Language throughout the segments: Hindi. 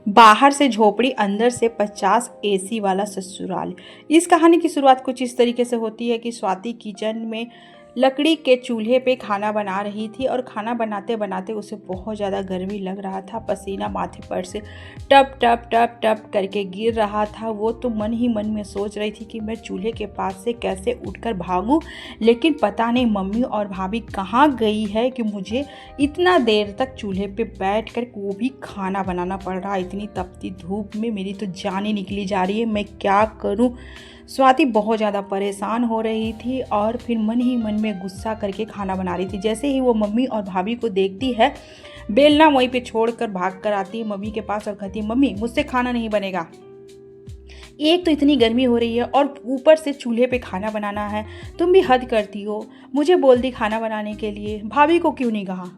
बाहर से झोपड़ी, अंदर से 50 एसी वाला ससुराल। इस कहानी की शुरुआत कुछ इस तरीके से होती है कि स्वाति किचन में लकड़ी के चूल्हे पे खाना बना रही थी और खाना बनाते बनाते उसे बहुत ज़्यादा गर्मी लग रहा था। पसीना माथे पर से टप टप टप टप करके गिर रहा था। वो तो मन ही मन में सोच रही थी कि मैं चूल्हे के पास से कैसे उठकर भागूं, लेकिन पता नहीं मम्मी और भाभी कहाँ गई है कि मुझे इतना देर तक चूल्हे पे बैठ कर वो भी खाना बनाना पड़ रहा है। इतनी तपती धूप में मेरी तो जान ही निकली जा रही है, मैं क्या करूं। स्वाति बहुत ज़्यादा परेशान हो रही थी और फिर मन ही मन में गुस्सा करके खाना बना रही थी। जैसे ही वो मम्मी और भाभी को देखती है, बेलना वहीं पे छोड़कर भाग कर आती है मम्मी के पास और कहती है, मम्मी मुझसे खाना नहीं बनेगा। एक तो इतनी गर्मी हो रही है और ऊपर से चूल्हे पे खाना बनाना है। तुम भी हद करती हो, मुझे बोल दी खाना बनाने के लिए, भाभी को क्यों नहीं कहा।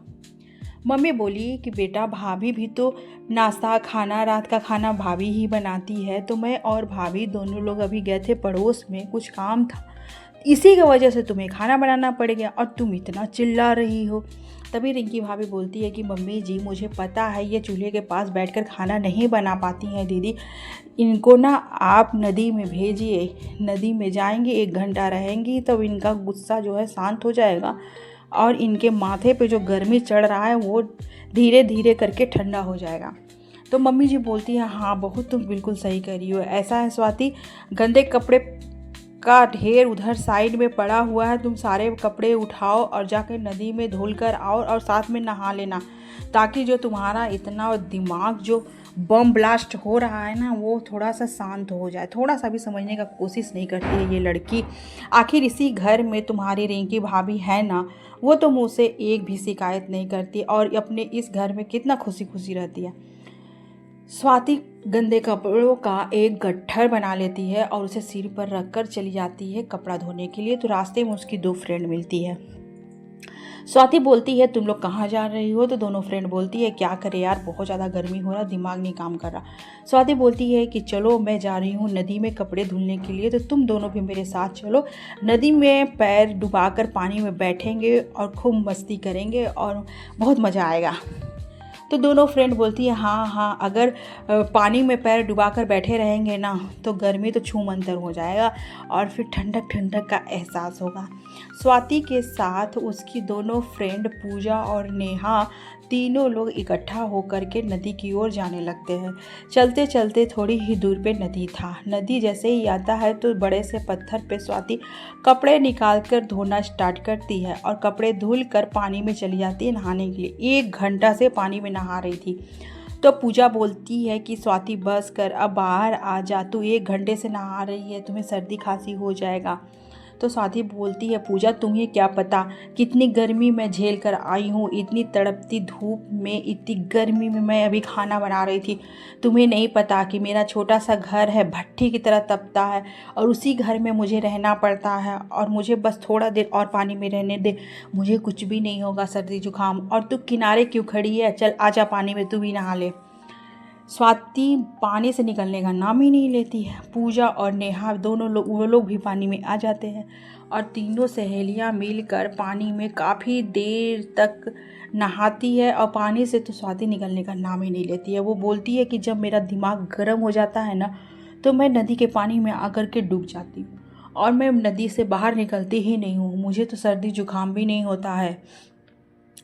मम्मी बोली कि बेटा भाभी भी तो नाश्ता खाना रात का खाना भाभी ही बनाती है, तो मैं और भाभी दोनों लोग अभी गए थे पड़ोस में, कुछ काम था, इसी की वजह से तुम्हें खाना बनाना पड़ गया और तुम इतना चिल्ला रही हो। तभी रिंकी भाभी बोलती है कि मम्मी जी मुझे पता है ये चूल्हे के पास बैठकर खाना नहीं बना पाती हैं दीदी, इनको ना आप नदी में भेजिए, नदी में जाएंगी 1 घंटा रहेंगी तब इनका गुस्सा जो है शांत हो जाएगा और इनके माथे पे जो गर्मी चढ़ रहा है वो धीरे धीरे करके ठंडा हो जाएगा। तो मम्मी जी बोलती है, हाँ बहू तुम बिल्कुल सही कह रही हो। ऐसा है स्वाति, गंदे कपड़े का ढेर उधर साइड में पड़ा हुआ है, तुम सारे कपड़े उठाओ और जाकर नदी में धुल कर आओ और साथ में नहा लेना, ताकि जो तुम्हारा इतना दिमाग जो बम ब्लास्ट हो रहा है ना वो थोड़ा सा शांत हो जाए। थोड़ा सा भी समझने का कोशिश नहीं करती है ये लड़की। आखिर इसी घर में तुम्हारी रिंकी भाभी है ना, वो तो मुझसे एक भी शिकायत नहीं करती और अपने इस घर में कितना खुशी खुशी रहती है। स्वाति गंदे कपड़ों का एक गट्ठर बना लेती है और उसे सिर पर रखकर चली जाती है कपड़ा धोने के लिए। तो रास्ते में उसकी 2 फ्रेंड मिलती है। स्वाति बोलती है, तुम लोग कहाँ जा रही हो। तो दोनों फ्रेंड बोलती है, क्या करे यार बहुत ज़्यादा गर्मी हो रहा, दिमाग नहीं काम कर रहा। स्वाति बोलती है कि चलो मैं जा रही हूँ नदी में कपड़े धुलने के लिए, तो तुम दोनों भी मेरे साथ चलो, नदी में पैर डुबाकर पानी में बैठेंगे और खूब मस्ती करेंगे और बहुत मज़ा आएगा। तो दोनों फ्रेंड बोलती है, हाँ हाँ अगर पानी में पैर डुबाकर बैठे रहेंगे ना तो गर्मी तो छूमंतर हो जाएगा और फिर ठंडक ठंडक का एहसास होगा। स्वाति के साथ उसकी दोनों फ्रेंड पूजा और नेहा तीनों लोग इकट्ठा होकर के नदी की ओर जाने लगते हैं। चलते चलते थोड़ी ही दूर पे नदी था। नदी जैसे ही आता है तो बड़े से पत्थर पे स्वाति कपड़े निकाल कर धोना स्टार्ट करती है और कपड़े धुल कर पानी में चली जाती है नहाने के लिए। 1 घंटा से पानी में नहा रही थी। तो पूजा बोलती है कि स्वाति बस कर, अब बाहर आ जा, तू 1 घंटे से नहा रही है, तुम्हें सर्दी खांसी हो जाएगा। तो स्वाति बोलती है, पूजा तुम्हें क्या पता कितनी गर्मी में झेल कर आई हूँ, इतनी तड़पती धूप में इतनी गर्मी में मैं अभी खाना बना रही थी। तुम्हें नहीं पता कि मेरा छोटा सा घर है, भट्ठी की तरह तपता है और उसी घर में मुझे रहना पड़ता है और मुझे बस थोड़ा देर और पानी में रहने दे, मुझे कुछ भी नहीं होगा सर्दी जुकाम। और तू किनारे क्यों खड़ी है, चल आजा पानी में तू भी नहा ले। स्वाति पानी से निकलने का नाम ही नहीं लेती है। पूजा और नेहा दोनों लोग वो लोग भी पानी में आ जाते हैं और तीनों सहेलियां मिलकर पानी में काफ़ी देर तक नहाती है और पानी से तो स्वाति निकलने का नाम ही नहीं लेती है। वो बोलती है कि जब मेरा दिमाग गर्म हो जाता है ना तो मैं नदी के पानी में आकर के डूब जाती हूँ और मैं नदी से बाहर निकलती ही नहीं हूँ। मुझे तो सर्दी जुकाम भी नहीं होता है,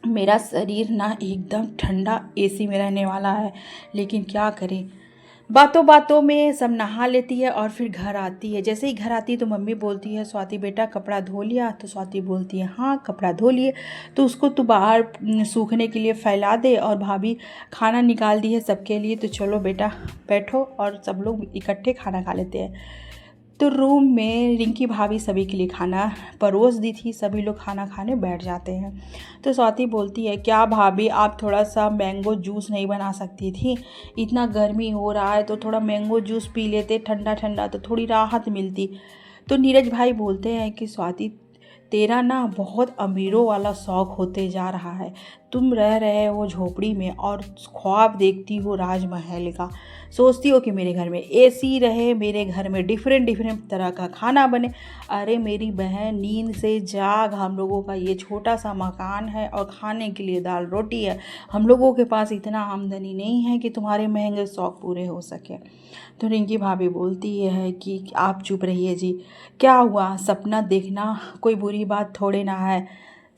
मेरा शरीर ना एकदम ठंडा एसी में रहने वाला है। लेकिन क्या करें, बातों बातों में सब नहा लेती है और फिर घर आती है। जैसे ही घर आती है तो मम्मी बोलती है, स्वाति बेटा कपड़ा धो लिया। तो स्वाति बोलती है, हाँ कपड़ा धो लिए, तो उसको तो बाहर सूखने के लिए फैला दे और भाभी खाना निकाल दी है सबके लिए, तो चलो बेटा बैठो और सब लोग इकट्ठे खाना खा लेते हैं। तो रूम में रिंकी भाभी सभी के लिए खाना परोस दी थी, सभी लोग खाना खाने बैठ जाते हैं। तो स्वाति बोलती है, क्या भाभी आप थोड़ा सा मैंगो जूस नहीं बना सकती थी, इतना गर्मी हो रहा है तो थोड़ा मैंगो जूस पी लेते, ठंडा ठंडा तो थोड़ी राहत मिलती। तो नीरज भाई बोलते हैं कि स्वाति तेरा ना बहुत अमीरों वाला शौक़ होते जा रहा है, तुम रह रहे हो झोपड़ी में और ख्वाब देखती हो राजमहल का, सोचती हो कि मेरे घर में एसी रहे, मेरे घर में डिफरेंट डिफरेंट तरह का खाना बने। अरे मेरी बहन, नींद से जाग, हम लोगों का ये छोटा सा मकान है और खाने के लिए दाल रोटी है। हम लोगों के पास इतना आमदनी नहीं है कि तुम्हारे महंगे शौक़ पूरे हो सके। तो रिंकी भाभी बोलती है कि आप चुप रहिए जी, क्या हुआ, सपना देखना कोई बुरी बात थोड़े ना है,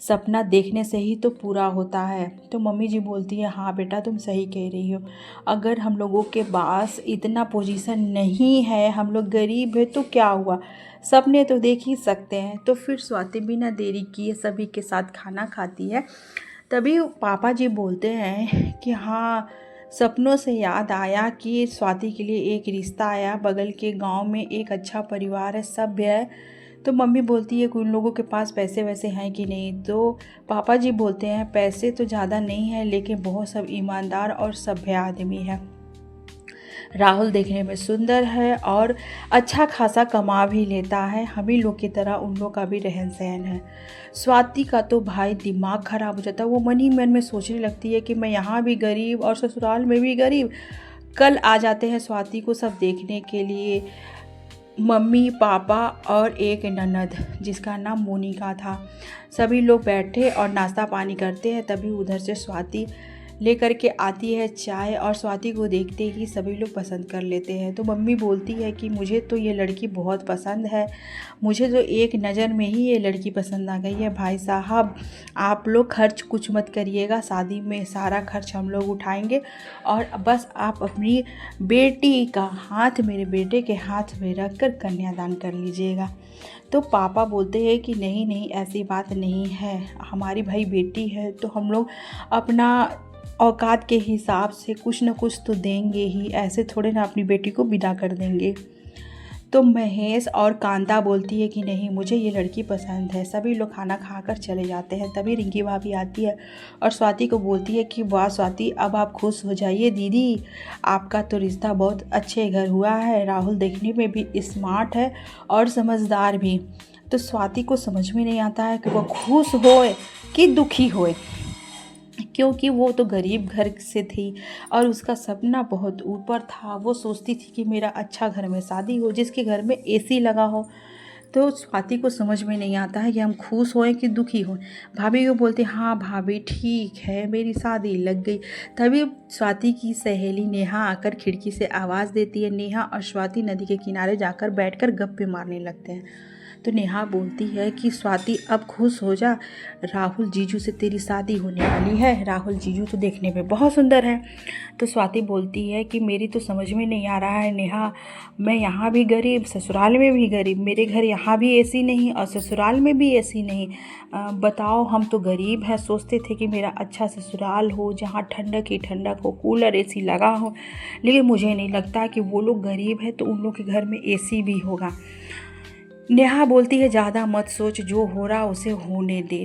सपना देखने से ही तो पूरा होता है। तो मम्मी जी बोलती है हाँ बेटा, तुम सही कह रही हो, अगर हम लोगों के पास इतना पोजीशन नहीं है, हम लोग गरीब है तो क्या हुआ, सपने तो देख ही सकते हैं। तो फिर स्वाति बिना देरी किए सभी के साथ खाना खाती है। तभी पापा जी बोलते हैं कि हाँ, सपनों से याद आया कि स्वाति के लिए एक रिश्ता आया, बगल के गांव में एक अच्छा परिवार है, सभ्य है। तो मम्मी बोलती है कि उन लोगों के पास पैसे वैसे हैं कि नहीं। तो पापा जी बोलते हैं पैसे तो ज़्यादा नहीं है, लेकिन बहुत सब ईमानदार और सभ्य आदमी है। राहुल देखने में सुंदर है और अच्छा खासा कमा भी लेता है, हम ही लोग की तरह उन लोग का भी रहन सहन है। स्वाति का तो भाई दिमाग खराब हो जाता है, वो मन ही मन में सोचने लगती है कि मैं यहाँ भी गरीब और ससुराल में भी गरीब। कल आ जाते हैं स्वाति को सब देखने के लिए, मम्मी पापा और एक ननद जिसका नाम मोनिका था। सभी लोग बैठे और नाश्ता पानी करते हैं। तभी उधर से स्वाति लेकर के आती है चाय, और स्वाति को देखते ही सभी लोग पसंद कर लेते हैं। तो मम्मी बोलती है कि मुझे तो ये लड़की बहुत पसंद है, मुझे तो एक नज़र में ही ये लड़की पसंद आ गई है। भाई साहब, आप लोग खर्च कुछ मत करिएगा, शादी में सारा खर्च हम लोग उठाएंगे, और बस आप अपनी बेटी का हाथ मेरे बेटे के हाथ में रख कर कन्यादान कर लीजिएगा। तो पापा बोलते हैं कि नहीं नहीं, ऐसी बात नहीं है, हमारी भाई बेटी है तो हम लोग अपना औकात के हिसाब से कुछ न कुछ तो देंगे ही, ऐसे थोड़े ना अपनी बेटी को विदा कर देंगे। तो महेश और कांता बोलती है कि नहीं, मुझे ये लड़की पसंद है। सभी लोग खाना खाकर चले जाते हैं। तभी रिंकी भाभी आती है और स्वाति को बोलती है कि वाह स्वाति, अब आप खुश हो जाइए दीदी, आपका तो रिश्ता बहुत अच्छे घर हुआ है, राहुल देखने में भी स्मार्ट है और समझदार भी। तो स्वाति को समझ में नहीं आता है कि वो खुश होए कि दुखी होए, क्योंकि वो तो गरीब घर से थी और उसका सपना बहुत ऊपर था। वो सोचती थी कि मेरा अच्छा घर में शादी हो, जिसके घर में एसी लगा हो। तो स्वाति को समझ में नहीं आता है कि हम खुश होएं कि दुखी हों। भाभी को बोलते हाँ भाभी ठीक है, मेरी शादी लग गई। तभी स्वाति की सहेली नेहा आकर खिड़की से आवाज़ देती है। नेहा और स्वाति नदी के किनारे जाकर बैठकर गप्पे मारने लगते हैं। तो नेहा बोलती है कि स्वाति अब खुश हो जा, राहुल जीजू से तेरी शादी होने वाली है, राहुल जीजू तो देखने में बहुत सुंदर है। तो स्वाति बोलती है कि मेरी तो समझ में नहीं आ रहा है नेहा, मैं यहाँ भी गरीब ससुराल में भी गरीब, मेरे घर यहाँ भी एसी नहीं और ससुराल में भी एसी नहीं। बताओ, हम तो गरीब हैं, सोचते थे कि मेरा अच्छा ससुराल हो जहाँ ठंडक ही ठंडक हो, कूलर एसी लगा हो, लेकिन मुझे नहीं लगता कि वो लोग गरीब हैं तो उन लोग के घर में एसी भी होगा। नेहा बोलती है ज़्यादा मत सोच, जो हो रहा उसे होने दे।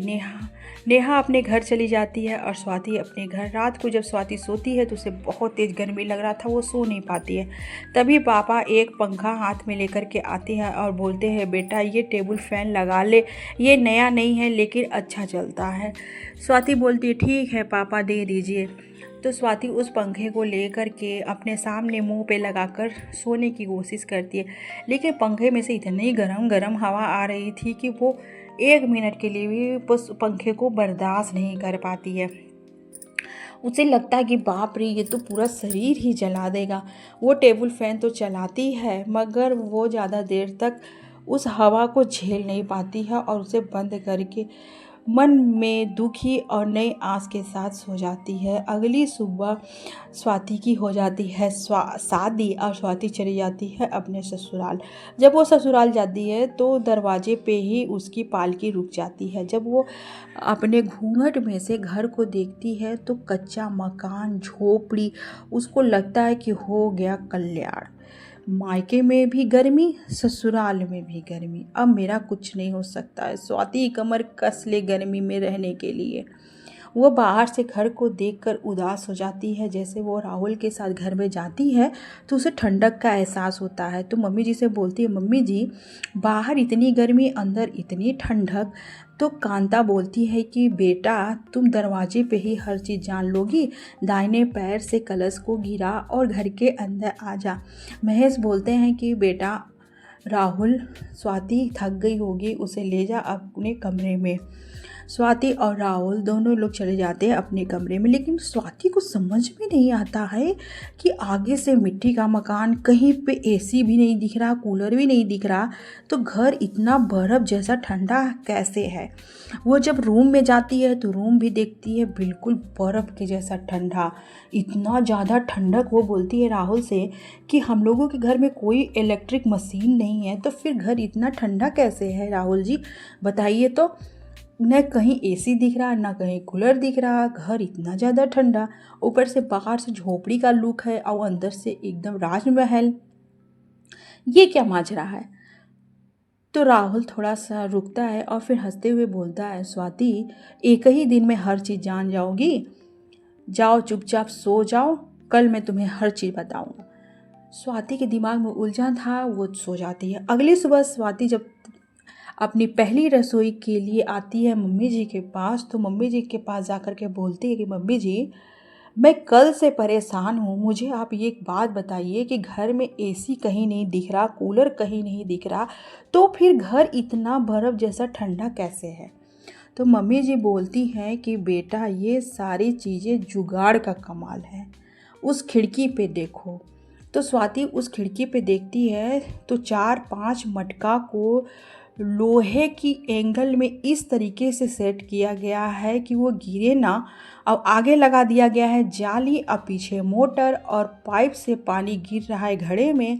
नेहा अपने घर चली जाती है और स्वाति अपने घर। रात को जब स्वाति सोती है तो उसे बहुत तेज़ गर्मी लग रहा था, वो सो नहीं पाती है। तभी पापा एक पंखा हाथ में लेकर के आते हैं और बोलते हैं बेटा ये टेबल फैन लगा ले, ये नया नहीं है लेकिन अच्छा चलता है। स्वाति बोलती है ठीक है पापा, दे दीजिए। तो स्वाति उस पंखे को लेकर के अपने सामने मुंह पे लगाकर सोने की कोशिश करती है, लेकिन पंखे में से इतनी गरम गरम हवा आ रही थी कि वो एक मिनट के लिए भी उस पंखे को बर्दाश्त नहीं कर पाती है। उसे लगता है कि बाप रे, ये तो पूरा शरीर ही जला देगा। वो टेबल फैन तो चलाती है मगर वो ज़्यादा देर तक उस हवा को झेल नहीं पाती है और उसे बंद करके मन में दुखी और नई आस के साथ सो जाती है। अगली सुबह स्वाति की हो जाती है शादी और स्वाति चली जाती है अपने ससुराल। जब वो ससुराल जाती है तो दरवाजे पे ही उसकी पालकी रुक जाती है। जब वो अपने घूंघट में से घर को देखती है तो कच्चा मकान, झोपड़ी, उसको लगता है कि हो गया कल्याण। मायके में भी गर्मी, ससुराल में भी गर्मी, अब मेरा कुछ नहीं हो सकता है। स्वाति कमर कस ले गर्मी में रहने के लिए। वो बाहर से घर को देखकर उदास हो जाती है। जैसे वो राहुल के साथ घर में जाती है तो उसे ठंडक का एहसास होता है। तो मम्मी जी से बोलती है, मम्मी जी बाहर इतनी गर्मी, अंदर इतनी ठंडक। तो कांता बोलती है कि बेटा तुम दरवाजे पे ही हर चीज़ जान लोगी, दाहिने पैर से कलश को गिरा और घर के अंदर आ जा। महेश बोलते हैं कि बेटा राहुल, स्वाति थक गई होगी, उसे ले जा अपने कमरे में। स्वाति और राहुल दोनों लोग चले जाते हैं अपने कमरे में, लेकिन स्वाति को समझ में नहीं आता है कि आगे से मिट्टी का मकान, कहीं पे एसी भी नहीं दिख रहा, कूलर भी नहीं दिख रहा, तो घर इतना बर्फ़ जैसा ठंडा कैसे है। वो जब रूम में जाती है तो रूम भी देखती है बिल्कुल बर्फ़ के जैसा ठंडा, इतना ज़्यादा ठंडक। वो बोलती है राहुल से कि हम लोगों के घर में कोई इलेक्ट्रिक मशीन नहीं है, तो फिर घर इतना ठंडा कैसे है राहुल जी, बताइए तो। न कहीं एसी दिख रहा, ना कहीं कूलर दिख रहा, घर इतना ज़्यादा ठंडा, ऊपर से बाहर से झोपड़ी का लुक है और अंदर से एकदम राजमहल। ये क्या माजरा है। तो राहुल थोड़ा सा रुकता है और फिर हंसते हुए बोलता है, स्वाति एक ही दिन में हर चीज़ जान जाओगी, जाओ चुपचाप सो जाओ, कल मैं तुम्हें हर चीज़ बताऊंगा। स्वाति के दिमाग में उलझन था, वो सो जाती है। अगली सुबह स्वाति जब अपनी पहली रसोई के लिए आती है मम्मी जी के पास, तो मम्मी जी के पास जाकर के बोलती है कि मम्मी जी मैं कल से परेशान हूँ, मुझे आप ये एक बात बताइए कि घर में एसी कहीं नहीं दिख रहा, कूलर कहीं नहीं दिख रहा, तो फिर घर इतना बर्फ़ जैसा ठंडा कैसे है। तो मम्मी जी बोलती हैं कि बेटा ये सारी चीज़ें जुगाड़ का कमाल है, उस खिड़की पे देखो। तो स्वाति उस खिड़की पे देखती है तो 4-5 मटका को लोहे की एंगल में इस तरीके से सेट किया गया है कि वो गिरे ना। अब आगे लगा दिया गया है जाली, अब पीछे मोटर और पाइप से पानी गिर रहा है घड़े में,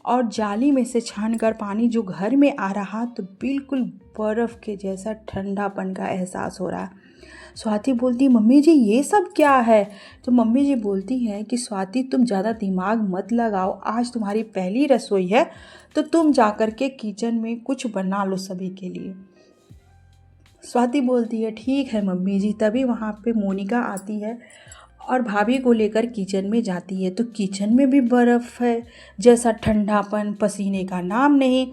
और जाली में से छानकर पानी जो घर में आ रहा तो बिल्कुल बर्फ़ के जैसा ठंडापन का एहसास हो रहा है। स्वाति बोलती, मम्मी जी ये सब क्या है। तो मम्मी जी बोलती हैं कि स्वाति तुम ज़्यादा दिमाग मत लगाओ, आज तुम्हारी पहली रसोई है तो तुम जाकर के किचन में कुछ बना लो सभी के लिए। स्वाति बोलती है ठीक है मम्मी जी। तभी वहाँ पे मोनिका आती है और भाभी को लेकर किचन में जाती है। तो किचन में भी बर्फ़ है जैसा ठंडापन, पसीने का नाम नहीं।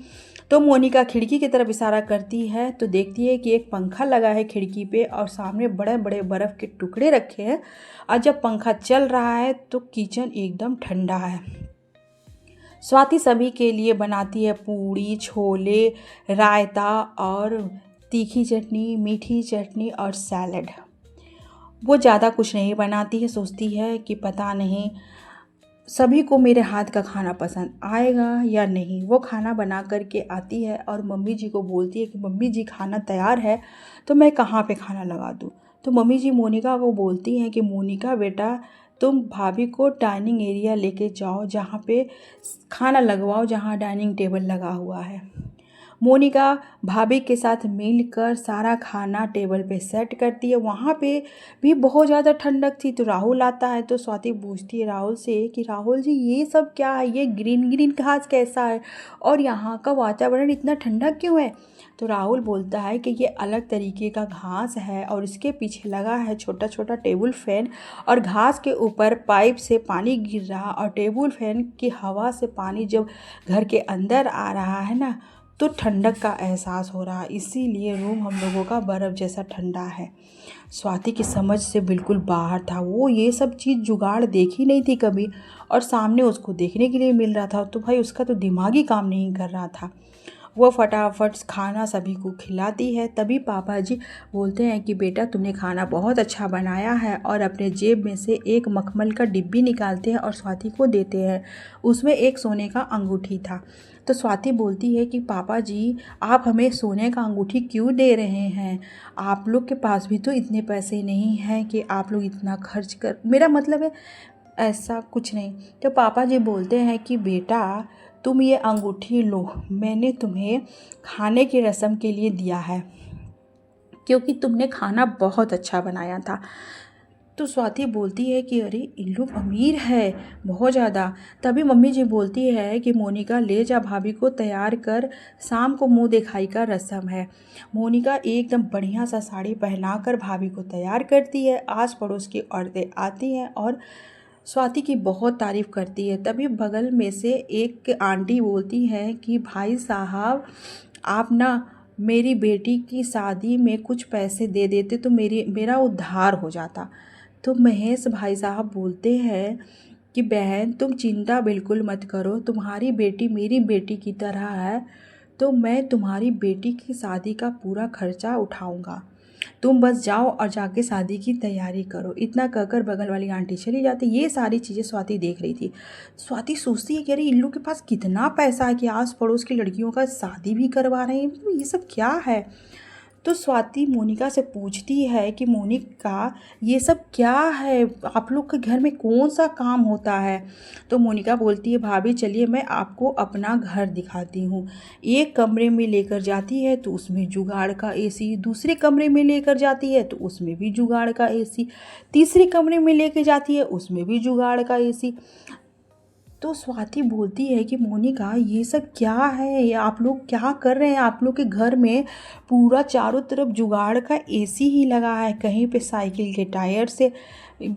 तो मोनिका खिड़की की तरफ इशारा करती है तो देखती है कि एक पंखा लगा है खिड़की पे और सामने बड़े बड़े बर्फ़ के टुकड़े रखे हैं, और जब पंखा चल रहा है तो किचन एकदम ठंडा है। स्वाति सभी के लिए बनाती है पूड़ी, छोले, रायता और तीखी चटनी, मीठी चटनी और सैलड। वो ज़्यादा कुछ नहीं बनाती है, सोचती है कि पता नहीं सभी को मेरे हाथ का खाना पसंद आएगा या नहीं। वो खाना बना करके आती है और मम्मी जी को बोलती है कि मम्मी जी खाना तैयार है तो मैं कहाँ पे खाना लगा दूँ। तो मम्मी जी मोनिका को बोलती हैं कि मोनिका बेटा तुम भाभी को डाइनिंग एरिया लेके जाओ, जहाँ पे खाना लगवाओ, जहाँ डाइनिंग टेबल लगा हुआ है। मोनिका भाभी के साथ मिलकर सारा खाना टेबल पे सेट करती है। वहाँ पे भी बहुत ज़्यादा ठंडक थी। तो राहुल आता है तो स्वाति पूछती है राहुल से कि राहुल जी ये सब क्या है, ये ग्रीन ग्रीन घास कैसा है और यहाँ का वातावरण इतना ठंडा क्यों है। तो राहुल बोलता है कि ये अलग तरीके का घास है और इसके पीछे लगा है छोटा छोटा टेबल फैन, और घास के ऊपर पाइप से पानी गिर रहा, और टेबल फैन की हवा से पानी जब घर के अंदर आ रहा है ना तो ठंडक का एहसास हो रहा है, इसीलिए रूम हम लोगों का बर्फ़ जैसा ठंडा है। स्वाति की समझ से बिल्कुल बाहर था, वो ये सब चीज़ जुगाड़ देखी नहीं थी कभी, और सामने उसको देखने के लिए मिल रहा था तो भाई उसका तो दिमाग ही काम नहीं कर रहा था। वो फटाफट खाना सभी को खिलाती है। तभी पापा जी बोलते हैं कि बेटा तुमने खाना बहुत अच्छा बनाया है, और अपने जेब में से एक मखमल का डिब्बी निकालते हैं और स्वाति को देते हैं। उसमें एक सोने का अंगूठी था। तो स्वाति बोलती है कि पापा जी आप हमें सोने का अंगूठी क्यों दे रहे हैं, आप लोग के पास भी तो इतने पैसे नहीं हैं कि आप लोग इतना खर्च कर, मेरा मतलब है ऐसा कुछ नहीं। तो पापा जी बोलते हैं कि बेटा तुम ये अंगूठी लो, मैंने तुम्हें खाने की रस्म के लिए दिया है क्योंकि तुमने खाना बहुत अच्छा बनाया था। तो स्वाति बोलती है कि अरे इन लोग अमीर है बहुत ज़्यादा। तभी मम्मी जी बोलती है कि मोनिका ले जा भाभी को तैयार कर, शाम को मुंह दिखाई का रस्म है। मोनिका एकदम बढ़िया सा साड़ी पहनाकर भाभी को तैयार करती है। आस पड़ोस की औरतें आती हैं और स्वाति की बहुत तारीफ़ करती है। तभी बगल में से एक आंटी बोलती हैं कि भाई साहब आप ना मेरी बेटी की शादी में कुछ पैसे दे देते तो मेरा उद्धार हो जाता। तो महेश भाई साहब बोलते हैं कि बहन तुम चिंता बिल्कुल मत करो, तुम्हारी बेटी मेरी बेटी की तरह है, तो मैं तुम्हारी बेटी की शादी का पूरा खर्चा उठाऊंगा। तुम बस जाओ और जाके शादी की तैयारी करो। इतना कहकर बगल वाली आंटी चली जाती। ये सारी चीज़ें स्वाति देख रही थी। स्वाति सोचती है कि अरे इन लोग के पास कितना पैसा है कि आस पड़ोस की लड़कियों का शादी भी करवा रहे हैं, मतलब ये सब क्या है। तो स्वाति मोनिका से पूछती है कि मोनिका ये सब क्या है, आप लोग के घर में कौन सा काम होता है। तो मोनिका बोलती है भाभी चलिए मैं आपको अपना घर दिखाती हूँ। एक कमरे में लेकर जाती है तो उसमें जुगाड़ का एसी, दूसरे कमरे में लेकर जाती है तो उसमें भी जुगाड़ का एसी, तीसरे कमरे में लेकर जाती है उसमें भी जुगाड़ का एसी। तो स्वाति बोलती है कि मोनिका ये सब क्या है, ये आप लोग क्या कर रहे हैं, आप लोग के घर में पूरा चारों तरफ जुगाड़ का एसी ही लगा है। कहीं पे साइकिल के टायर से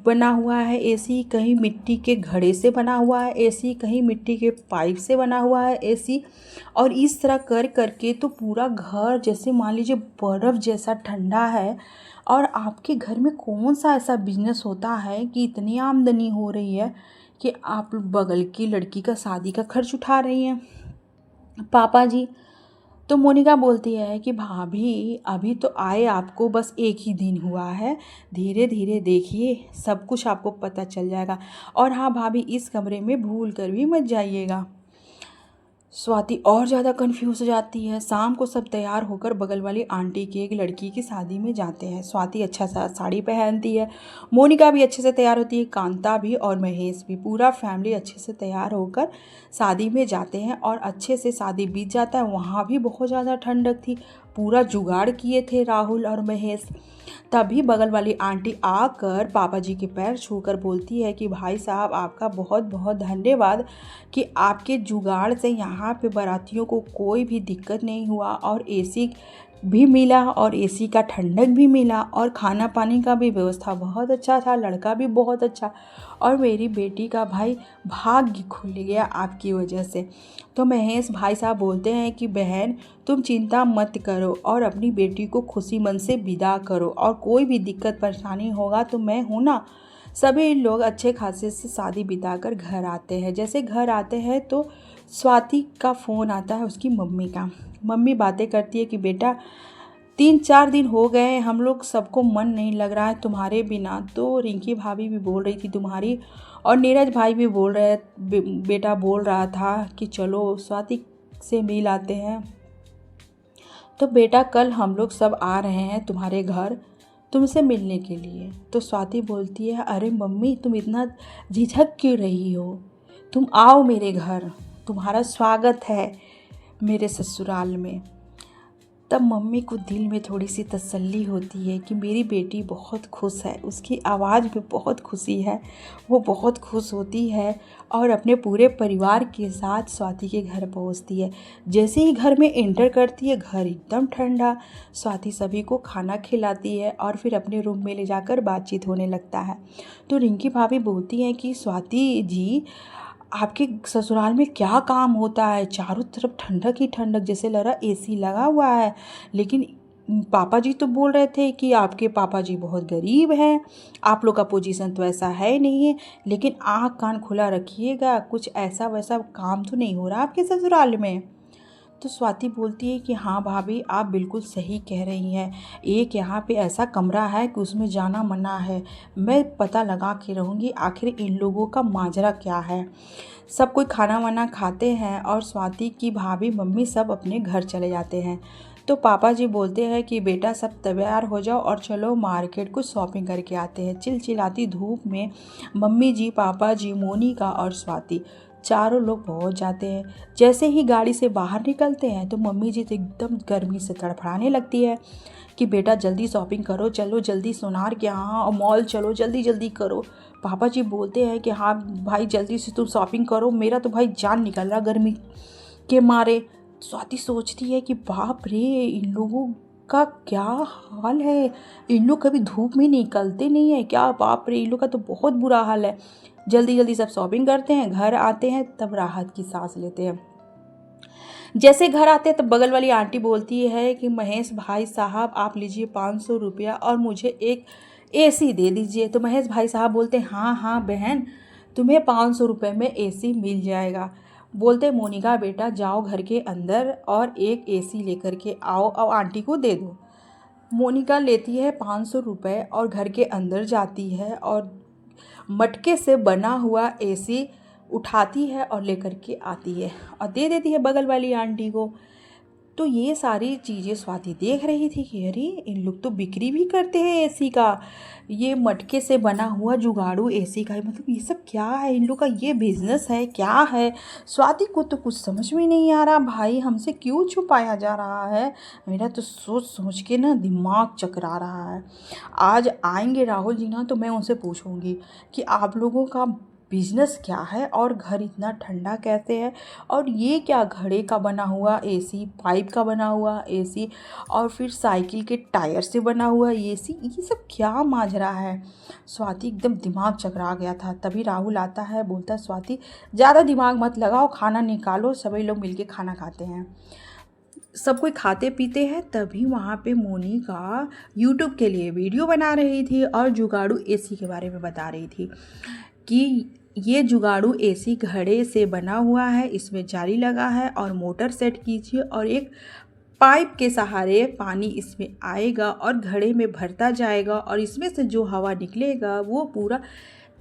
बना हुआ है एसी, कहीं मिट्टी के घड़े से बना हुआ है एसी, कहीं मिट्टी के पाइप से बना हुआ है एसी। और इस तरह कर करके तो पूरा घर जैसे मान लीजिए बर्फ़ जैसा ठंडा है। और आपके घर में कौन सा ऐसा बिजनेस होता है कि इतनी आमदनी हो रही है कि आप बगल की लड़की का शादी का खर्च उठा रही हैं पापा जी। तो मोनिका बोलती है कि भाभी अभी तो आए आपको बस एक ही दिन हुआ है, धीरे धीरे देखिए सब कुछ आपको पता चल जाएगा। और हाँ भाभी इस कमरे में भूल कर भी मत जाइएगा। स्वाति और ज़्यादा कंफ्यूज हो जाती है। शाम को सब तैयार होकर बगल वाली आंटी की एक लड़की की शादी में जाते हैं। स्वाति अच्छा सा साड़ी पहनती है, मोनिका भी अच्छे से तैयार होती है, कांता भी और महेश भी, पूरा फैमिली अच्छे से तैयार होकर शादी में जाते हैं। और अच्छे से शादी बीत जाता है। वहाँ भी बहुत ज़्यादा ठंडक थी, पूरा जुगाड़ किए थे राहुल और महेश। तभी बगल वाली आंटी आकर पापा जी के पैर छूकर बोलती है कि भाई साहब आपका बहुत बहुत धन्यवाद कि आपके जुगाड़ से यहाँ पे बारातियों को कोई भी दिक्कत नहीं हुआ और एसी भी मिला और एसी का ठंडक भी मिला और खाना पानी का भी व्यवस्था बहुत अच्छा था, लड़का भी बहुत अच्छा, और मेरी बेटी का भाई भाग्य खुल गया आपकी वजह से। तो महेश भाई साहब बोलते हैं कि बहन तुम चिंता मत करो और अपनी बेटी को खुशी मन से विदा करो, और कोई भी दिक्कत परेशानी होगा तो मैं हूँ ना। सभी लोग अच्छे खासे से शादी बिताकर घर आते हैं। जैसे घर आते हैं तो स्वाति का फ़ोन आता है उसकी मम्मी का। मम्मी बातें करती है कि बेटा 3-4 दिन हो गए हम लोग सबको मन नहीं लग रहा है तुम्हारे बिना। तो रिंकी भाभी भी बोल रही थी तुम्हारी, और नीरज भाई भी बोल रहे बेटा बोल रहा था कि चलो स्वाति से मिल आते हैं। तो बेटा कल हम लोग सब आ रहे हैं तुम्हारे घर तुमसे मिलने के लिए। तो स्वाति बोलती है अरे मम्मी तुम इतना झिझक क्यों रही हो, तुम आओ मेरे घर, तुम्हारा स्वागत है मेरे ससुराल में। तब मम्मी को दिल में थोड़ी सी तसल्ली होती है कि मेरी बेटी बहुत खुश है, उसकी आवाज़ में बहुत खुशी है, वो बहुत खुश होती है और अपने पूरे परिवार के साथ स्वाति के घर पहुंचती है। जैसे ही घर में एंटर करती है घर एकदम ठंडा। स्वाति सभी को खाना खिलाती है और फिर अपने रूम में ले जाकर बातचीत होने लगता है। तो रिंकी भाभी बोलती हैं कि स्वाति जी आपके ससुराल में क्या काम होता है, चारों तरफ ठंडक ही ठंडक, जैसे लग रहा एसी लगा हुआ है। लेकिन पापा जी तो बोल रहे थे कि आपके पापा जी बहुत गरीब हैं, आप लोग का पोजीशन तो ऐसा है नहीं है। लेकिन आँख कान खुला रखिएगा, कुछ ऐसा वैसा काम तो नहीं हो रहा आपके ससुराल में। तो स्वाति बोलती है कि हाँ भाभी आप बिल्कुल सही कह रही हैं, एक यहाँ पे ऐसा कमरा है कि उसमें जाना मना है, मैं पता लगा के रहूँगी आखिर इन लोगों का माजरा क्या है। सब कोई खाना वाना खाते हैं और स्वाति की भाभी मम्मी सब अपने घर चले जाते हैं। तो पापा जी बोलते हैं कि बेटा सब तैयार हो जाओ और चलो मार्केट कुछ शॉपिंग करके आते हैं। चिलचिलाती धूप में मम्मी जी, पापा जी, मोनिका और स्वाति चारों लोग पहुंच जाते हैं। जैसे ही गाड़ी से बाहर निकलते हैं तो मम्मी जी तो एकदम गर्मी से तड़फड़ाने लगती है कि बेटा जल्दी शॉपिंग करो, चलो जल्दी सोनार के यहाँ और मॉल चलो, जल्दी जल्दी करो। पापा जी बोलते हैं कि हाँ भाई जल्दी से तुम शॉपिंग करो, मेरा तो भाई जान निकल रहा गर्मी के मारे। स्वाति सोचती है कि बाप रे, इन लोगों का क्या हाल है, इन लोग कभी धूप में निकलते नहीं है क्या, बाप रे इन लोग का तो बहुत बुरा हाल है। जल्दी जल्दी सब शॉपिंग करते हैं, घर आते हैं, तब राहत की सांस लेते हैं। जैसे घर आते हैं तब बगल वाली आंटी बोलती है कि महेश भाई साहब आप लीजिए 500 रुपया और मुझे एक एसी दे दीजिए। तो महेश भाई साहब बोलते हैं हाँ हाँ बहन, तुम्हें 500 रुपये में एसी मिल जाएगा। बोलते मोनिका बेटा जाओ घर के अंदर और एक एसी लेकर के आओ और आंटी को दे दो। मोनिका लेती है 500 रुपये और घर के अंदर जाती है और मटके से बना हुआ एसी उठाती है और लेकर के आती है और दे देती है बगल वाली आंटी को। तो ये सारी चीज़ें स्वाति देख रही थी कि अरे इन लोग तो बिक्री भी करते हैं एसी का, ये मटके से बना हुआ जुगाड़ू एसी का, मतलब ये सब क्या है, इन लोग का ये बिजनेस है क्या है। स्वाति को तो कुछ समझ में नहीं आ रहा, भाई हमसे क्यों छुपाया जा रहा है। मेरा तो सोच सोच के ना दिमाग चकरा रहा है। आज आएंगे राहुल जी ना तो मैं उनसे पूछूंगी कि आप लोगों का बिजनेस क्या है और घर इतना ठंडा कैसे है, और ये क्या घड़े का बना हुआ एसी, पाइप का बना हुआ एसी और फिर साइकिल के टायर से बना हुआ एसी, ये सब क्या माजरा है। स्वाति एकदम दिमाग चकरा गया था। तभी राहुल आता है, बोलता है स्वाति ज़्यादा दिमाग मत लगाओ, खाना निकालो, सभी लोग मिलके खाना खाते हैं। सब कोई खाते पीते हैं। तभी वहाँ पे मोनिका यूट्यूब के लिए वीडियो बना रही थी और जुगाड़ू एसी के बारे में बता रही थी कि ये जुगाड़ू एसी घड़े से बना हुआ है, इसमें जाली लगा है और मोटर सेट कीजिए और एक पाइप के सहारे पानी इसमें आएगा और घड़े में भरता जाएगा और इसमें से जो हवा निकलेगा वो पूरा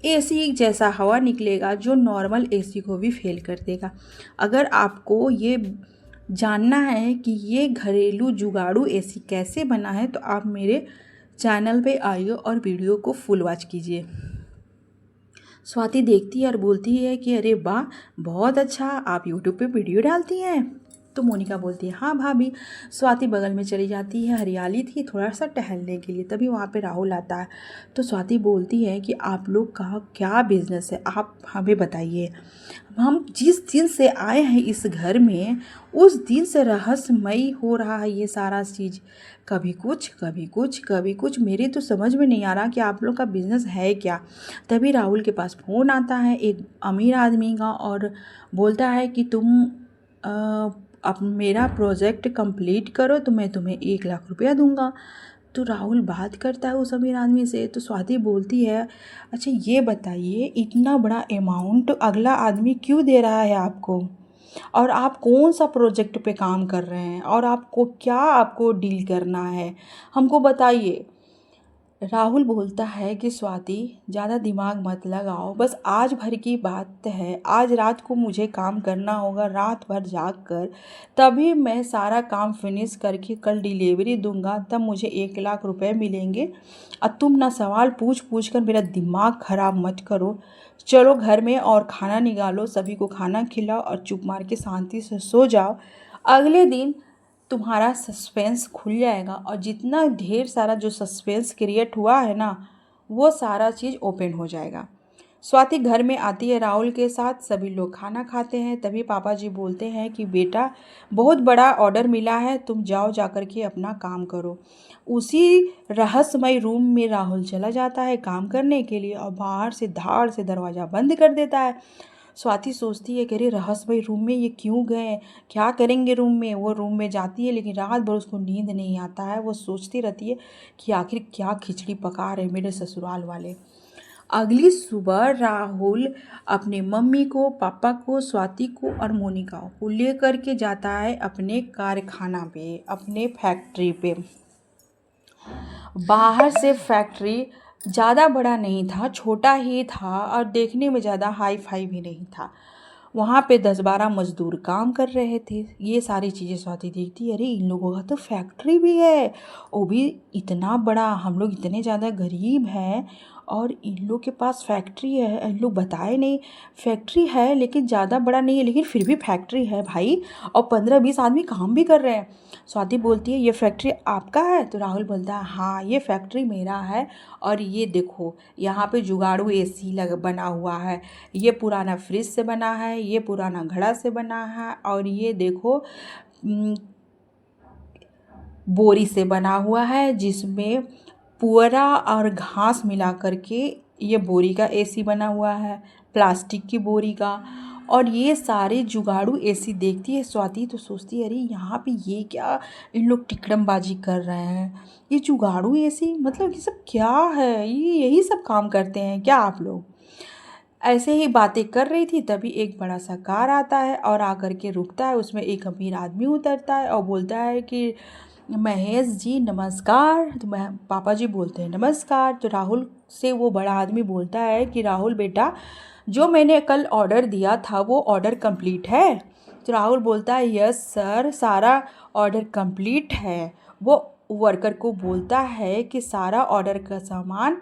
एसी जैसा हवा निकलेगा जो नॉर्मल एसी को भी फेल कर देगा। अगर आपको ये जानना है कि ये घरेलू जुगाड़ू एसी कैसे बना है तो आप मेरे चैनल पे आइए और वीडियो को फुल वॉच कीजिए। स्वाति देखती है और बोलती है कि अरे वाह बहुत अच्छा, आप यूट्यूब पे वीडियो डालती हैं। तो मोनिका बोलती है हाँ भाभी। स्वाति बगल में चली जाती है, हरियाली थी, थोड़ा सा टहलने के लिए। तभी वहाँ पे राहुल आता है। तो स्वाति बोलती है कि आप लोग का क्या बिजनेस है, आप हमें बताइए। हम जिस दिन से आए हैं इस घर में उस दिन से रहस्यमयी हो रहा है ये सारा चीज़, कभी कुछ कभी कुछ कभी कुछ, मेरे तो समझ में नहीं आ रहा कि आप लोग का बिज़नेस है क्या। तभी राहुल के पास फ़ोन आता है एक अमीर आदमी का और बोलता है कि तुम अब मेरा प्रोजेक्ट कंप्लीट करो तो मैं तुम्हें 1 लाख रुपया दूंगा। तो राहुल बात करता है उस अमीर आदमी से। तो स्वाति बोलती है अच्छा ये बताइए इतना बड़ा अमाउंट अगला आदमी क्यों दे रहा है आपको, और आप कौन सा प्रोजेक्ट पे काम कर रहे हैं और आपको क्या आपको डील करना है, हमको बताइए। राहुल बोलता है कि स्वाति ज़्यादा दिमाग मत लगाओ, बस आज भर की बात है, आज रात को मुझे काम करना होगा, रात भर जाग कर तभी मैं सारा काम फिनिश करके कल डिलीवरी दूंगा, तब मुझे 1 लाख रुपए मिलेंगे। और तुम ना सवाल पूछ पूछ कर मेरा दिमाग ख़राब मत करो, चलो घर में और खाना निकालो, सभी को खाना खिलाओ और चुप मार के शांति से सो जाओ। अगले दिन तुम्हारा सस्पेंस खुल जाएगा और जितना ढेर सारा जो सस्पेंस क्रिएट हुआ है ना वो सारा चीज़ ओपन हो जाएगा। स्वाति घर में आती है राहुल के साथ, सभी लोग खाना खाते हैं। तभी पापा जी बोलते हैं कि बेटा बहुत बड़ा ऑर्डर मिला है, तुम जाओ जाकर के अपना काम करो। उसी रहस्यमय रूम में राहुल चला जाता है काम करने के लिए और बाहर से धाड़ से दरवाज़ा बंद कर देता है। स्वाति सोचती है कि अरे रहस्यमय रूम में ये क्यों गए, क्या करेंगे रूम में। वो रूम में जाती है लेकिन रात भर उसको नींद नहीं आता है। वो सोचती रहती है कि आखिर क्या खिचड़ी पका रहे मेरे ससुराल वाले। अगली सुबह राहुल अपने मम्मी को, पापा को, स्वाति को और मोनिका को लेकर के जाता है अपने कारखाना पे, अपने फैक्ट्री पे। बाहर से फैक्ट्री ज़्यादा बड़ा नहीं था, छोटा ही था और देखने में ज़्यादा हाई फाई भी नहीं था। वहाँ पे 10-12 मज़दूर काम कर रहे थे। ये सारी चीज़ें स्वाति देखती, अरे इन लोगों का तो फैक्ट्री भी है, वो भी इतना बड़ा, हम लोग इतने ज़्यादा गरीब हैं और इन लोग के पास फैक्ट्री है, इन लोग बताए नहीं। फैक्ट्री है लेकिन ज़्यादा बड़ा नहीं है, लेकिन फिर भी फैक्ट्री है भाई, और 15-20 आदमी काम भी कर रहे हैं। स्वाति बोलती है ये फैक्ट्री आपका है? तो राहुल बोलता है हाँ ये फैक्ट्री मेरा है, और ये देखो यहाँ पे जुगाड़ू एसी बना हुआ है, ये पुराना फ्रिज से बना है, ये पुराना घड़ा से बना है, और ये देखो बोरी से बना हुआ है जिसमें पुअरा और घास मिला करके ये बोरी का एसी बना हुआ है, प्लास्टिक की बोरी का। और ये सारे जुगाड़ू एसी देखती है स्वाति तो सोचती है अरे यहाँ पे ये क्या इन लोग टिकड़मबाजी कर रहे हैं, ये जुगाड़ू एसी मतलब ये सब क्या है, ये यही सब काम करते हैं क्या आप लोग? ऐसे ही बातें कर रही थी तभी एक बड़ा सा कार आता है और आकर के रुकता है, उसमें एक अमीर आदमी उतरता है और बोलता है कि महेश जी नमस्कार। तो पापा जी बोलते हैं नमस्कार। तो राहुल से वो बड़ा आदमी बोलता है कि राहुल बेटा जो मैंने कल ऑर्डर दिया था वो ऑर्डर कंप्लीट है? तो राहुल बोलता है यस सर सारा ऑर्डर कंप्लीट है। वो वर्कर को बोलता है कि सारा ऑर्डर का सामान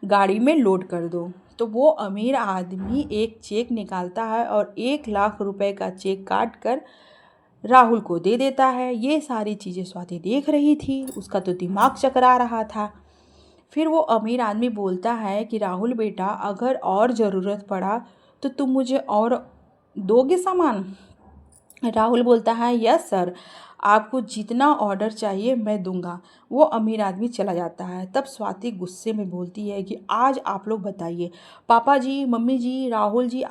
गाड़ी में लोड कर दो। तो वो अमीर आदमी एक चेक निकालता है और 1 लाख रुपए का चेक काट कर राहुल को दे देता है। ये सारी चीज़ें स्वाति देख रही थी, उसका तो दिमाग चकरा रहा था। फिर वो अमीर आदमी बोलता है कि राहुल बेटा अगर और ज़रूरत पड़ा तो तुम मुझे और दोगे सामान? राहुल बोलता है यस सर आपको जितना ऑर्डर चाहिए मैं दूंगा। वो अमीर आदमी चला जाता है। तब स्वाति गुस्से में बोलती है कि आज आप लोग बताइए, पापा जी मम्मी जी राहुल जी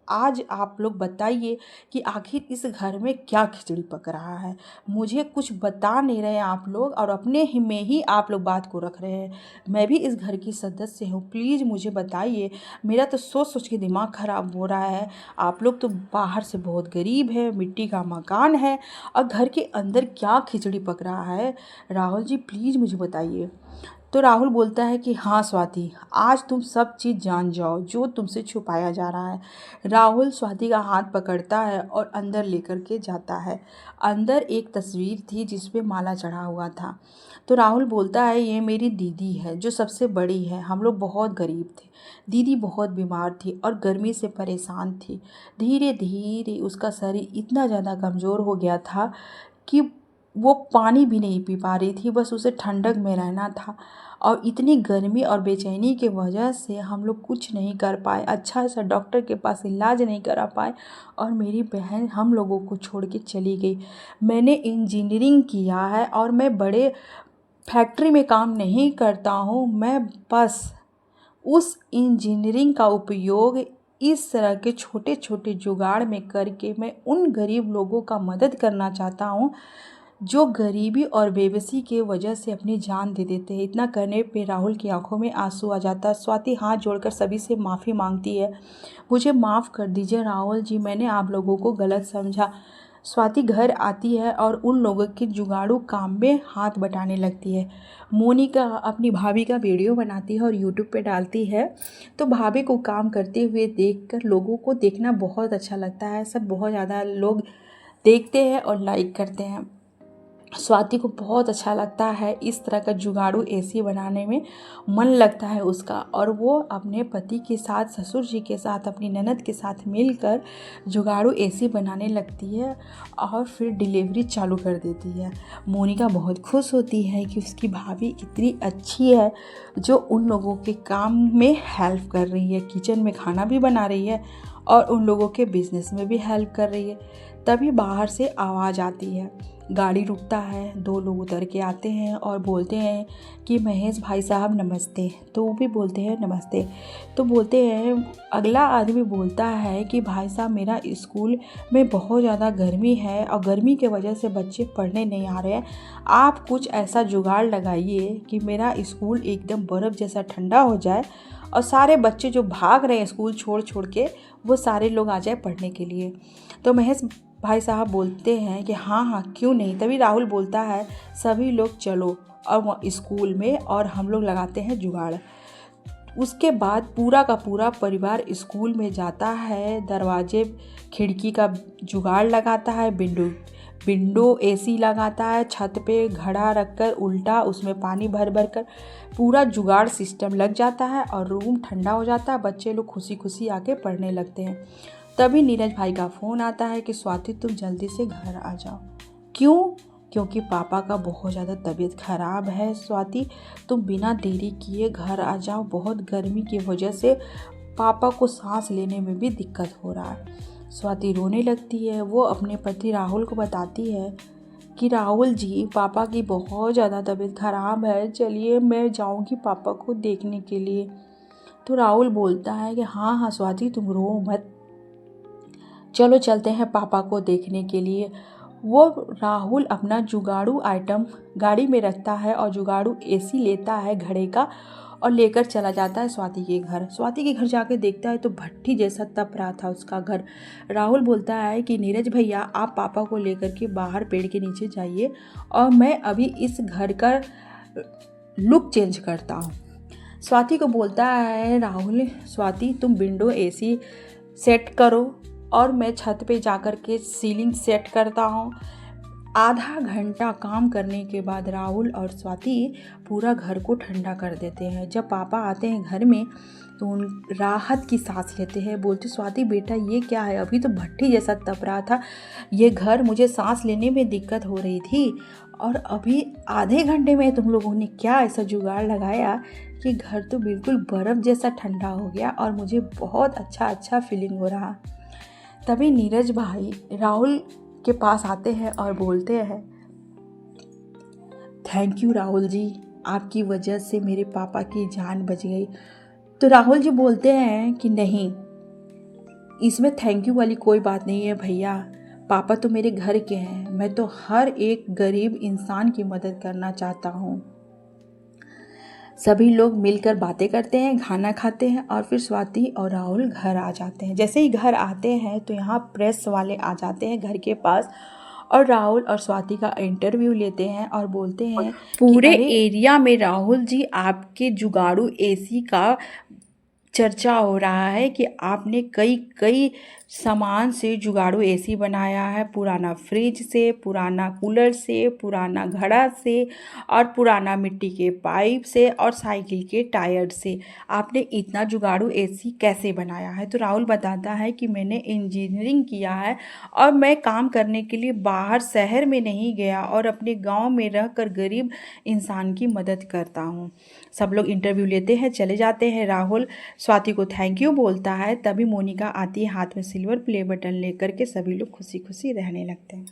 आज आप लोग बताइए कि आखिर इस घर में क्या खिचड़ी पक रहा है। मुझे कुछ बता नहीं रहे आप लोग और अपने ही में ही आप लोग बात को रख रहे हैं। मैं भी इस घर की सदस्य हूँ, प्लीज़ मुझे बताइए। मेरा तो सोच सोच के दिमाग ख़राब हो रहा है। आप लोग तो बाहर से बहुत गरीब है, मिट्टी का मकान है, और घर के अंदर क्या खिचड़ी पक रहा है? राहुल जी प्लीज़ मुझे बताइए। तो राहुल बोलता है कि हाँ स्वाति आज तुम सब चीज़ जान जाओ जो तुमसे छुपाया जा रहा है। राहुल स्वाति का हाथ पकड़ता है और अंदर लेकर के जाता है। अंदर एक तस्वीर थी जिस पे माला चढ़ा हुआ था। तो राहुल बोलता है ये मेरी दीदी है जो सबसे बड़ी है, हम लोग बहुत गरीब थे। दीदी बहुत बीमार थी और गर्मी से परेशान थी। धीरे धीरे उसका शरीर इतना ज़्यादा कमज़ोर हो गया था कि वो पानी भी नहीं पी पा रही थी, बस उसे ठंडक में रहना था। और इतनी गर्मी और बेचैनी की वजह से हम लोग कुछ नहीं कर पाए, अच्छा सा डॉक्टर के पास इलाज नहीं करा पाए, और मेरी बहन हम लोगों को छोड़ के चली गई। मैंने इंजीनियरिंग किया है और मैं बड़े फैक्ट्री में काम नहीं करता हूँ, मैं बस उस इंजीनियरिंग का उपयोग इस तरह के छोटे छोटे जुगाड़ में करके मैं उन गरीब लोगों का मदद करना चाहता हूँ जो गरीबी और बेबसी के वजह से अपनी जान दे देते हैं। इतना करने पे राहुल की आंखों में आंसू आ जाता है। स्वाति हाथ जोड़कर सभी से माफ़ी मांगती है, मुझे माफ़ कर दीजिए राहुल जी, मैंने आप लोगों को गलत समझा। स्वाति घर आती है और उन लोगों के जुगाड़ू काम में हाथ बटाने लगती है। मोनिका अपनी भाभी का वीडियो बनाती है और यूट्यूब पे डालती है। तो भाभी को काम करते हुए देखकर लोगों को देखना बहुत अच्छा लगता है, सब बहुत ज़्यादा लोग देखते हैं और लाइक करते हैं। स्वाति को बहुत अच्छा लगता है इस तरह का जुगाड़ू एसी बनाने में मन लगता है उसका, और वो अपने पति के साथ, ससुर जी के साथ, अपनी ननद के साथ मिलकर जुगाड़ू एसी बनाने लगती है और फिर डिलीवरी चालू कर देती है। मोनिका बहुत खुश होती है कि उसकी भाभी इतनी अच्छी है जो उन लोगों के काम में हेल्प कर रही है, किचन में खाना भी बना रही है और उन लोगों के बिजनेस में भी हेल्प कर रही है। तभी बाहर से आवाज़ आती है, गाड़ी रुकता है, 2 लोग उतर के आते हैं और बोलते हैं कि महेश भाई साहब नमस्ते। तो वो भी बोलते हैं नमस्ते। तो बोलते हैं, अगला आदमी बोलता है कि भाई साहब मेरा स्कूल में बहुत ज़्यादा गर्मी है और गर्मी के वजह से बच्चे पढ़ने नहीं आ रहे हैं, आप कुछ ऐसा जुगाड़ लगाइए कि मेरा स्कूल एकदम बर्फ़ जैसा ठंडा हो जाए और सारे बच्चे जो भाग रहे हैं स्कूल छोड़ छोड़ के वो सारे लोग आ जाए पढ़ने के लिए। तो महेश भाई साहब बोलते हैं कि हाँ हाँ क्यों नहीं। तभी राहुल बोलता है सभी लोग चलो और स्कूल में और हम लोग लगाते हैं जुगाड़। उसके बाद पूरा का पूरा परिवार स्कूल में जाता है, दरवाजे खिड़की का जुगाड़ लगाता है, विंडो एसी लगाता है, छत पे घड़ा रखकर उल्टा उसमें पानी भर भर कर पूरा जुगाड़ सिस्टम लग जाता है और रूम ठंडा हो जाता है। बच्चे लोग खुशी खुशी आके पढ़ने लगते हैं। तभी नीरज भाई का फ़ोन आता है कि स्वाति तुम जल्दी से घर आ जाओ। क्यों? क्योंकि पापा का बहुत ज़्यादा तबीयत ख़राब है स्वाति, तुम बिना देरी किए घर आ जाओ। बहुत गर्मी की वजह से पापा को सांस लेने में भी दिक्कत हो रहा है। स्वाति रोने लगती है। वो अपने पति राहुल को बताती है कि राहुल जी, पापा की बहुत ज़्यादा तबीयत ख़राब है, चलिए मैं जाऊंगी पापा को देखने के लिए। तो राहुल बोलता है कि हाँ हाँ स्वाति, तुम रो मत, चलो चलते हैं पापा को देखने के लिए। वो राहुल अपना जुगाड़ू आइटम गाड़ी में रखता है और जुगाड़ू एसी लेता है घड़े का और लेकर चला जाता है स्वाति के घर। स्वाति के घर जाके देखता है तो भट्ठी जैसा तप रहा था उसका घर। राहुल बोलता है कि नीरज भैया, आप पापा को लेकर के बाहर पेड़ के नीचे जाइए और मैं अभी इस घर का लुक चेंज करता हूँ। स्वाति को बोलता है राहुल, स्वाति तुम विंडो एसी सेट करो और मैं छत पे जाकर के सीलिंग सेट करता हूँ। आधा घंटा काम करने के बाद राहुल और स्वाति पूरा घर को ठंडा कर देते हैं। जब पापा आते हैं घर में तो उन राहत की सांस लेते हैं। बोलते स्वाति बेटा ये क्या है, अभी तो भट्टी जैसा तप रहा था ये घर, मुझे सांस लेने में दिक्कत हो रही थी और अभी आधे घंटे में तुम लोगों ने क्या ऐसा जुगाड़ लगाया कि घर तो बिल्कुल बर्फ़ जैसा ठंडा हो गया और मुझे बहुत अच्छा फीलिंग हो रहा। तभी नीरज भाई राहुल के पास आते हैं और बोलते हैं थैंक यू राहुल जी, आपकी वजह से मेरे पापा की जान बच गई। तो राहुल जी बोलते हैं कि नहीं, इसमें थैंक यू वाली कोई बात नहीं है भैया, पापा तो मेरे घर के हैं, मैं तो हर एक गरीब इंसान की मदद करना चाहता हूँ। सभी लोग मिलकर बातें करते हैं, खाना खाते हैं और फिर स्वाति और राहुल घर आ जाते हैं। जैसे ही घर आते हैं तो यहाँ प्रेस वाले आ जाते हैं घर के पास और राहुल और स्वाति का इंटरव्यू लेते हैं और बोलते हैं पूरे एरिया में राहुल जी आपके जुगाड़ू एसी का चर्चा हो रहा है कि आपने कई सामान से जुगाड़ू एसी बनाया है, पुराना फ्रिज से, पुराना कूलर से, पुराना घड़ा से और पुराना मिट्टी के पाइप से और साइकिल के टायर से। आपने इतना जुगाड़ू एसी कैसे बनाया है? तो राहुल बताता है कि मैंने इंजीनियरिंग किया है और मैं काम करने के लिए बाहर शहर में नहीं गया और अपने गाँव में रहकर गरीब इंसान की मदद करता हूँ। सब लोग इंटरव्यू लेते हैं, चले जाते हैं। राहुल स्वाति को थैंक यू बोलता है। तभी मोनिका आती है हाथ में सिल्वर प्ले बटन लेकर के। सभी लोग खुशी खुशी रहने लगते हैं।